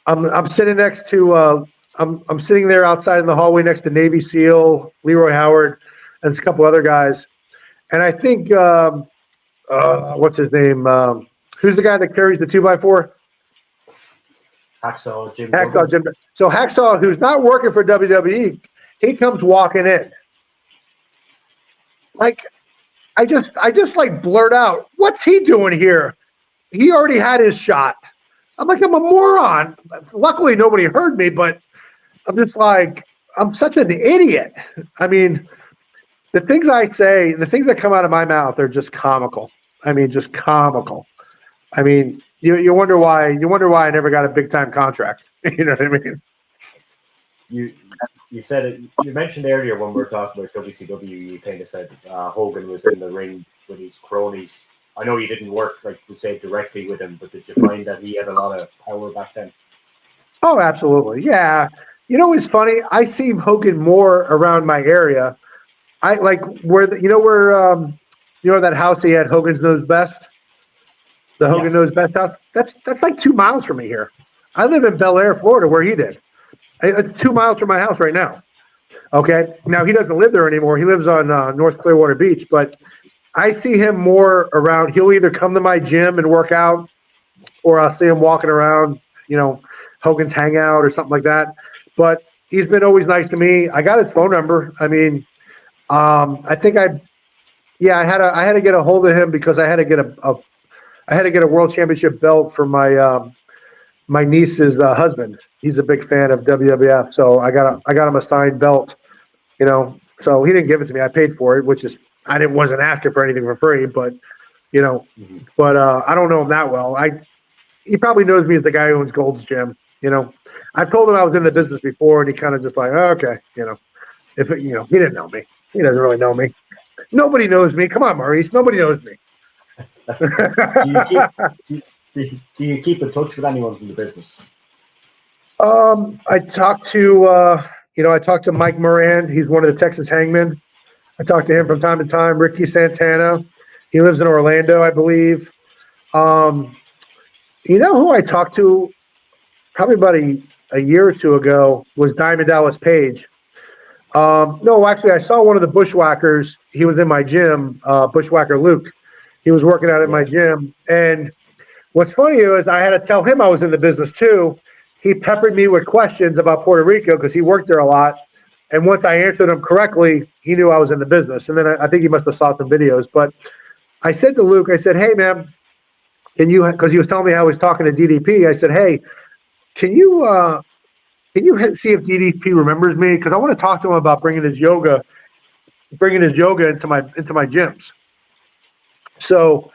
Speaker 2: I'm sitting next to I'm sitting there outside in the hallway next to Navy SEAL, Leroy Howard, and a couple other guys. And I think, what's his name? Who's the guy that carries the 2x4?
Speaker 1: Hacksaw Jim.
Speaker 2: So Hacksaw, who's not working for WWE, he comes walking in. Like, I just like blurt out, "What's he doing here? He already had his shot." I'm like, I'm a moron. Luckily, nobody heard me, but I'm just like, I'm such an idiot. I mean, the things I say, the things that come out of my mouth are just comical. I mean, just comical. I mean, you wonder why I never got a big time contract. You know what I mean?
Speaker 1: You said it. You mentioned earlier when we were talking about WCW, you kind of said Hogan was in the ring with his cronies. I know you didn't work, like we say, directly with him, but did you find that he had a lot of power back then? Oh, absolutely. Yeah. You know, it's funny. I see Hogan more around my area. I like where that house he had, Hogan's Knows Best. The Hogan Knows Best house. That's like 2 miles from me here. I live in Bel Air, Florida, where he did. It's 2 miles from my house right now. Okay. Now he doesn't live there anymore. He lives on North Clearwater Beach, but I see him more around. He'll either come to my gym and work out, or I'll see him walking around, Hogan's Hangout or something like that. But he's been always nice to me. I got his phone number. I mean, I think I had to get a hold of him because I had to get a world championship belt for my niece's husband. He's a big fan of WWF, so I got him a signed belt. So he didn't give it to me. I paid for it, which is wasn't asking for anything for free, but I don't know him that well.
Speaker 2: he probably knows me as the guy who owns Gold's Gym. You know, I told him I was in the business before, and he kind of just like, oh, okay, you know, he didn't know me. He doesn't really know me. Nobody knows me. Come on, Maurice. Nobody knows me.
Speaker 1: Do you keep in touch with anyone from the business?
Speaker 2: I talked to Mike Moran. He's one of the Texas Hangmen. I talk to him from time to time. Ricky Santana. He lives in Orlando, I believe. You know who I talked to probably about a year or two ago was Diamond Dallas Page. No, actually, I saw one of the Bushwhackers. He was in my gym, Bushwhacker Luke. He was working out at my gym. And what's funny is I had to tell him I was in the business too. He peppered me with questions about Puerto Rico because he worked there a lot. And once I answered him correctly, he knew I was in the business. And then I think he must have saw some videos. But I said to Luke, I said, hey, man, can you, because he was telling me how he was talking to DDP. I said, hey, can you see if DDP remembers me? Because I want to talk to him about bringing his yoga into my gyms. So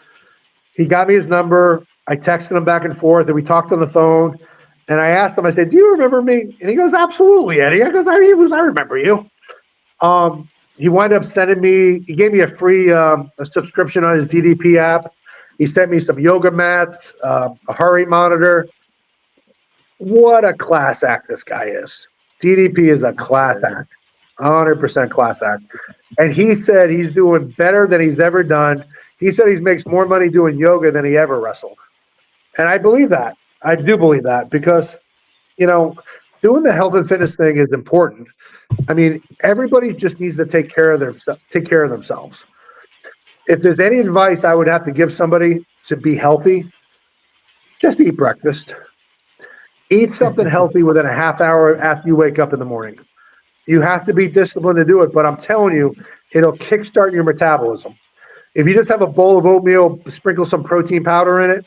Speaker 2: he got me his number. I texted him back and forth, and we talked on the phone. And I asked him, I said, do you remember me? And he goes, absolutely, Eddie. I goes, I remember you. He wound up sending me, he gave me a free a subscription on his DDP app. He sent me some yoga mats, a heart rate monitor. What a class act this guy is. DDP is a class act, 100% class act. And he said he's doing better than he's ever done. He said he makes more money doing yoga than he ever wrestled. And I believe that. I do believe that because, you know, doing the health and fitness thing is important. I mean, everybody just needs to take care of themselves. If there's any advice I would have to give somebody to be healthy, just eat breakfast. Eat something healthy within a half hour after you wake up in the morning. You have to be disciplined to do it, but I'm telling you, it'll kickstart your metabolism. If you just have a bowl of oatmeal, sprinkle some protein powder in it,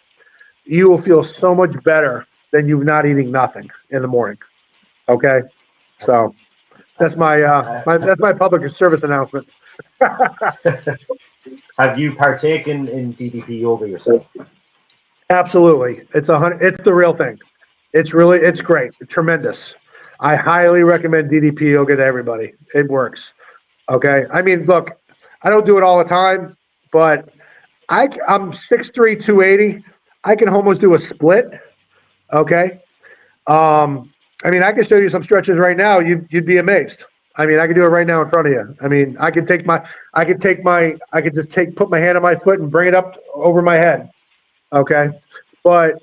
Speaker 2: you will feel so much better than you not eating nothing in the morning. Okay, so that's my that's my public service announcement.
Speaker 1: Have you partaken in DDP yoga yourself?
Speaker 2: Absolutely, it's the real thing. It's great, it's tremendous. I highly recommend DDP yoga to everybody. It works. Okay, I mean, look, I don't do it all the time, but I'm 6'3", 280. I can almost do a split. Okay. I mean, I can show you some stretches right now. You'd be amazed. I mean, I can do it right now in front of you. I mean, I could just put my hand on my foot and bring it up over my head. Okay. But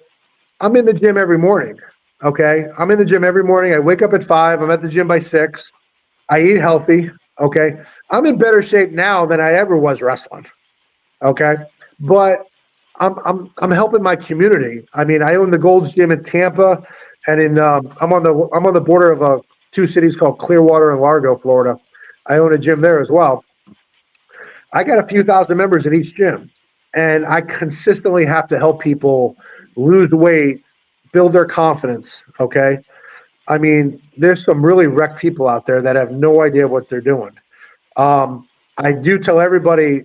Speaker 2: I'm in the gym every morning. Okay. I'm in the gym every morning. I wake up at 5. I'm at the gym by 6. I eat healthy. Okay. I'm in better shape now than I ever was wrestling. Okay. But I'm helping my community. I mean, I own the Gold's Gym in Tampa, and I'm on the border of 2 cities called Clearwater and Largo, Florida. I own a gym there as well. I got a few thousand members in each gym, and I consistently have to help people lose weight, build their confidence. Okay, I mean, there's some really wrecked people out there that have no idea what they're doing. I do tell everybody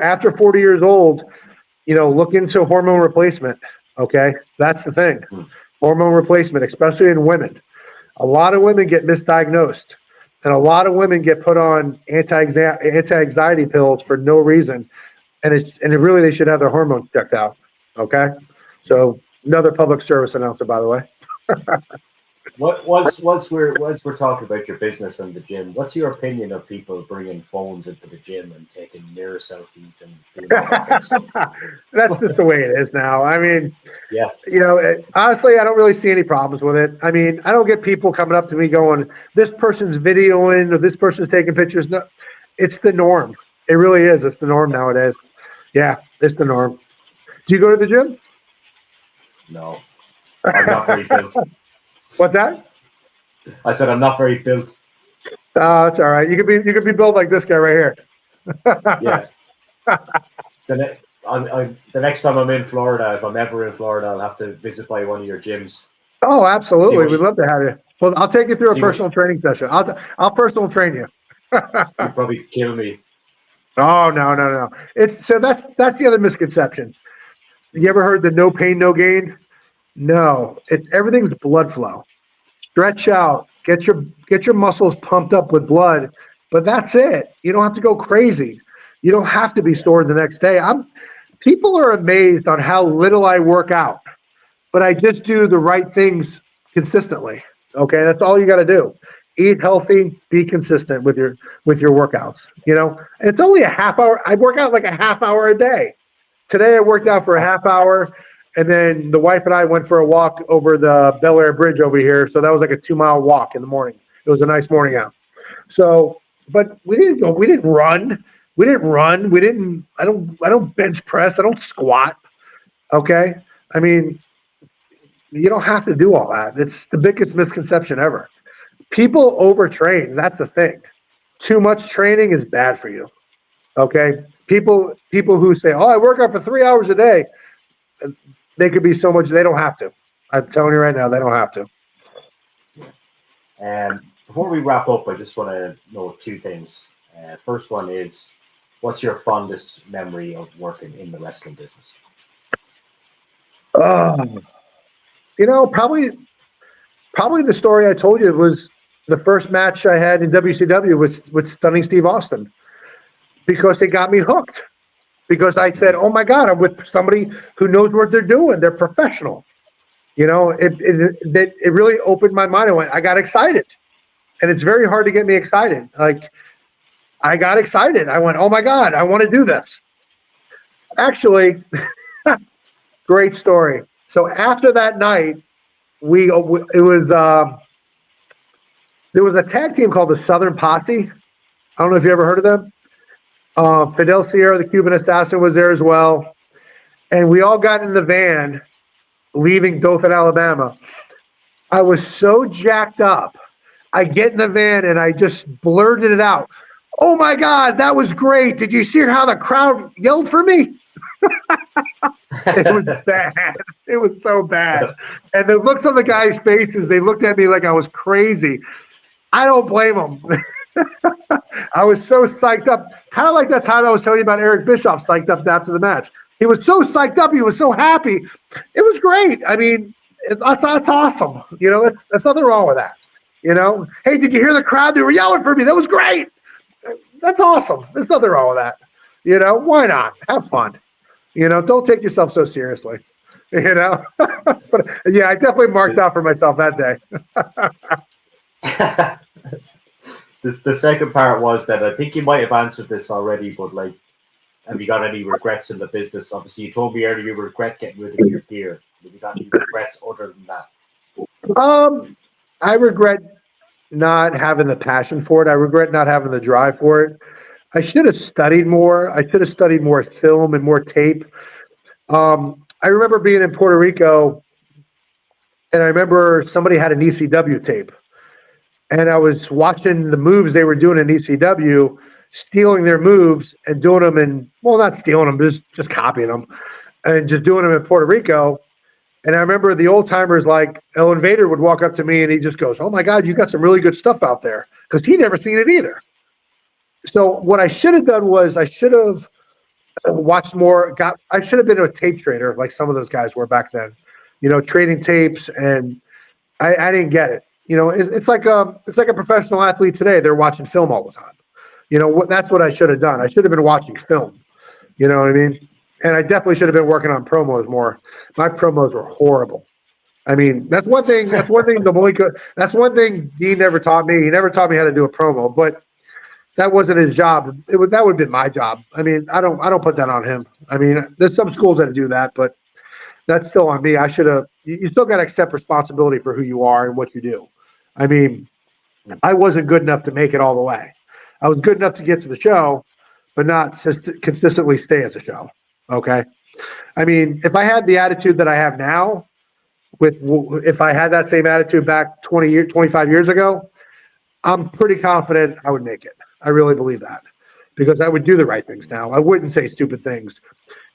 Speaker 2: after 40 years old, you know, look into hormone replacement. Okay, that's the thing. Hormone replacement, especially in women. A lot of women get misdiagnosed, and a lot of women get put on anti-anxiety pills for no reason, and really they should have their hormones checked out. Okay, so another public service announcement, by the way.
Speaker 1: Once we're talking about your business and the gym, what's your opinion of people bringing phones into the gym and taking mirror selfies and doing all that kind of stuff?
Speaker 2: That's just the way it is now. I mean,
Speaker 1: yeah,
Speaker 2: you know, honestly, I don't really see any problems with it. I mean, I don't get people coming up to me going, "This person's videoing" or "This person's taking pictures." No, it's the norm. It really is. It's the norm nowadays. Yeah, it's the norm. Do you go to the gym?
Speaker 1: No, I'm not very built.
Speaker 2: What's that?
Speaker 1: I said I'm not very built.
Speaker 2: That's all right. You could be built like this guy right here.
Speaker 1: Yeah. The next time I'm in Florida, if I'm ever in Florida, I'll have to visit by one of your gyms.
Speaker 2: Oh, absolutely. We'd love to have you. Well, I'll take you through a personal training session. I'll personal train you.
Speaker 1: You'd probably kill me.
Speaker 2: Oh, no. That's the other misconception. You ever heard the no pain, no gain? No, everything's blood flow. Stretch out, get your muscles pumped up with blood, but that's it. You don't have to go crazy. You don't have to be sore the next day. People are amazed on how little I work out, but I just do the right things consistently. Okay, that's all you got to do. Eat healthy, be consistent with your workouts. And it's only a half hour. I work out like a half hour a day. Today I worked out for a half hour, and then the wife and I went for a walk over the Bel Air Bridge over here. So that was like a 2-mile walk in the morning. It was a nice morning out. So, but we didn't run. I don't bench press. I don't squat. Okay. I mean, you don't have to do all that. It's the biggest misconception ever. People overtrain. That's the thing. Too much training is bad for you. Okay. People who say, "Oh, I work out for 3 hours a day," they could be so much. They don't have to. I'm telling you right now, they don't have to.
Speaker 1: Before we wrap up, I just want to know 2 things. First one is, what's your fondest memory of working in the wrestling business?
Speaker 2: Probably the story I told you was the first match I had in WCW with Stunning Steve Austin, because it got me hooked. Because I said, "Oh my God, I'm with somebody who knows what they're doing. They're professional." It really opened my mind. I got excited, and it's very hard to get me excited. Like, I got excited. I went, "Oh my God, I want to do this." Actually, great story. So after that night, there was a tag team called the Southern Posse. I don't know if you ever heard of them. Fidel Sierra, the Cuban Assassin, was there as well. And we all got in the van leaving Dothan, Alabama. I was so jacked up. I get in the van and I just blurted it out. "Oh my God, that was great. Did you see how the crowd yelled for me?" It was bad. It was so bad. And the looks on the guys' faces, they looked at me like I was crazy. I don't blame them. I was so psyched up. Kind of like that time I was telling you about Eric Bischoff psyched up after the match. He was so psyched up. He was so happy. It was great. I mean, that's awesome. There's nothing wrong with that. Hey, did you hear the crowd? They were yelling for me. That was great. That's awesome. There's nothing wrong with that. Why not? Have fun. Don't take yourself so seriously. But yeah, I definitely marked out for myself that day.
Speaker 1: The second part was that I think you might have answered this already, but have you got any regrets in the business? Obviously, you told me earlier you regret getting rid of your gear. Have you got any regrets other than that?
Speaker 2: I regret not having the passion for it. I regret not having the drive for it. I should have studied more. I should have studied more film and more tape. I remember being in Puerto Rico, and I remember somebody had an ECW tape. And I was watching the moves they were doing in ECW, stealing their moves and doing them not stealing them, just copying them and just doing them in Puerto Rico. And I remember the old timers like Ellen Vader would walk up to me and he just goes, "Oh my God, you got some really good stuff out there." Because he'd never seen it either. So what I should have done was I should have watched more. I should have been a tape trader like some of those guys were back then, trading tapes. And I didn't get it. It's like a professional athlete today. They're watching film all the time. That's what I should have done. I should have been watching film. You know what I mean? And I definitely should have been working on promos more. My promos were horrible. I mean, that's one thing. That's one thing Dean never taught me. He never taught me how to do a promo, but that wasn't his job. That would have been my job. I mean, I don't put that on him. I mean, there's some schools that do that, but that's still on me. I should have. You still got to accept responsibility for who you are and what you do. I mean, I wasn't good enough to make it all the way. I was good enough to get to the show, but not consistently stay at the show. Okay. I mean, if I had the attitude that I have now, if I had that same attitude back 25 years ago, I'm pretty confident I would make it. I really believe that because I would do the right things now. I wouldn't say stupid things.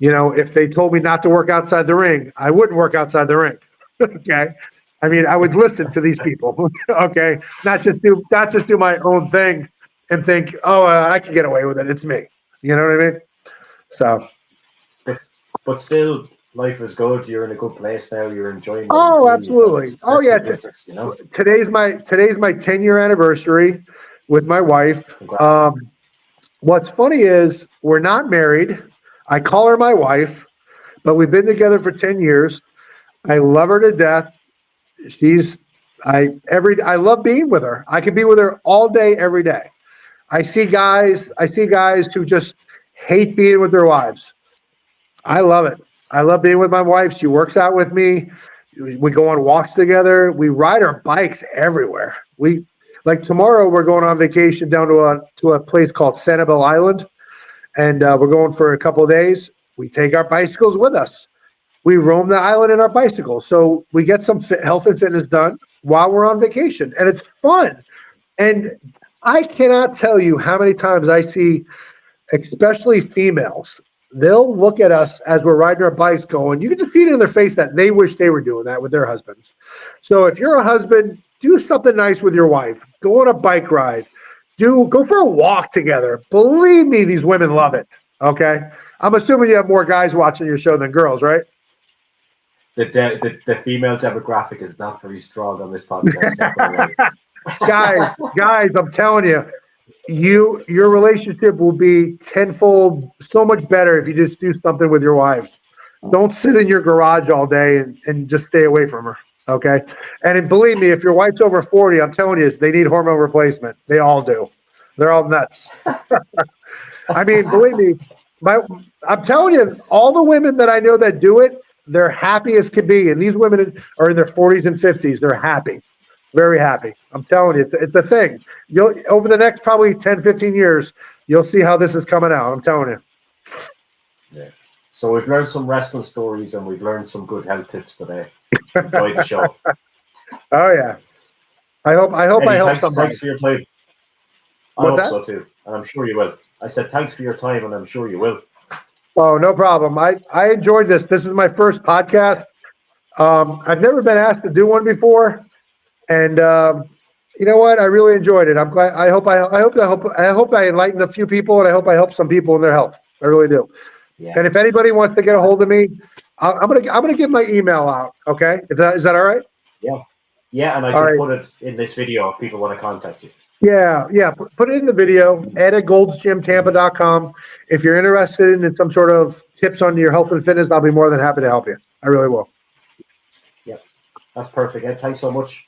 Speaker 2: If they told me not to work outside the ring, I wouldn't work outside the ring. Okay. I mean, I would listen to these people. Okay. Not just do my own thing and think, "Oh, I can get away with it. It's me." You know what I mean? So.
Speaker 1: But still, life is good. You're in a good place now. You're enjoying.
Speaker 2: Oh, absolutely. Oh, yeah.
Speaker 1: Business, you know?
Speaker 2: Today's my 10-year anniversary with my wife. What's funny is we're not married. I call her my wife, but we've been together for 10 years. I love her to death. I love being with her. I can be with her all day, every day. I see guys who just hate being with their wives. I love it. I love being with my wife. She works out with me. We go on walks together. We ride our bikes everywhere. Like tomorrow, we're going on vacation down to a place called Sanibel Island, and we're going for a couple of days. We take our bicycles with us. We roam the island in our bicycles, so we get some health and fitness done while we're on vacation, and it's fun. And I cannot tell you how many times I see, especially females, they'll look at us as we're riding our bikes going, you can just see it in their face that they wish they were doing that with their husbands. So if you're a husband, do something nice with your wife. Go on a bike ride. Go for a walk together. Believe me, these women love it. Okay? I'm assuming you have more guys watching your show than girls, right?
Speaker 1: The female demographic is not very strong on this podcast.
Speaker 2: guys, I'm telling you, your relationship will be tenfold so much better if you just do something with your wives. Don't sit in your garage all day and just stay away from her. Okay. And believe me, if your wife's over 40, I'm telling you, they need hormone replacement. They all do. They're all nuts. I mean, believe me, I'm telling you, all the women that I know that do it, they're happy as can be. And these women are in their 40s and 50s. They're happy. Very happy. I'm telling you, it's a thing. Over the next probably 10, 15 years, you'll see how this is coming out. I'm telling you.
Speaker 1: Yeah. So we've learned some wrestling stories and we've learned some good health tips today. Enjoyed the show.
Speaker 2: Oh yeah. I hope
Speaker 1: Eddie,
Speaker 2: I helped somebody.
Speaker 1: Thanks for your time. I hope so too, and I'm sure you will. I said thanks for your time, and I'm sure you will.
Speaker 2: Oh, no problem. I enjoyed this. This is my first podcast. I've never been asked to do one before, and you know what? I really enjoyed it. I'm glad. I hope I enlightened a few people, and I hope I helped some people in their health. I really do. Yeah. And if anybody wants to get a hold of me, I'm gonna give my email out. Okay, is that all right?
Speaker 1: Yeah, yeah, and I can put it in this video if people want to contact you.
Speaker 2: Yeah. Put it in the video. ed@goldsgymtampa.com. If you're interested in some sort of tips on your health and fitness, I'll be more than happy to help you. I really will.
Speaker 1: Yeah, that's perfect. Ed, thanks so much.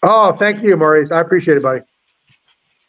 Speaker 2: Oh, thank you, Maurice. I appreciate it, buddy.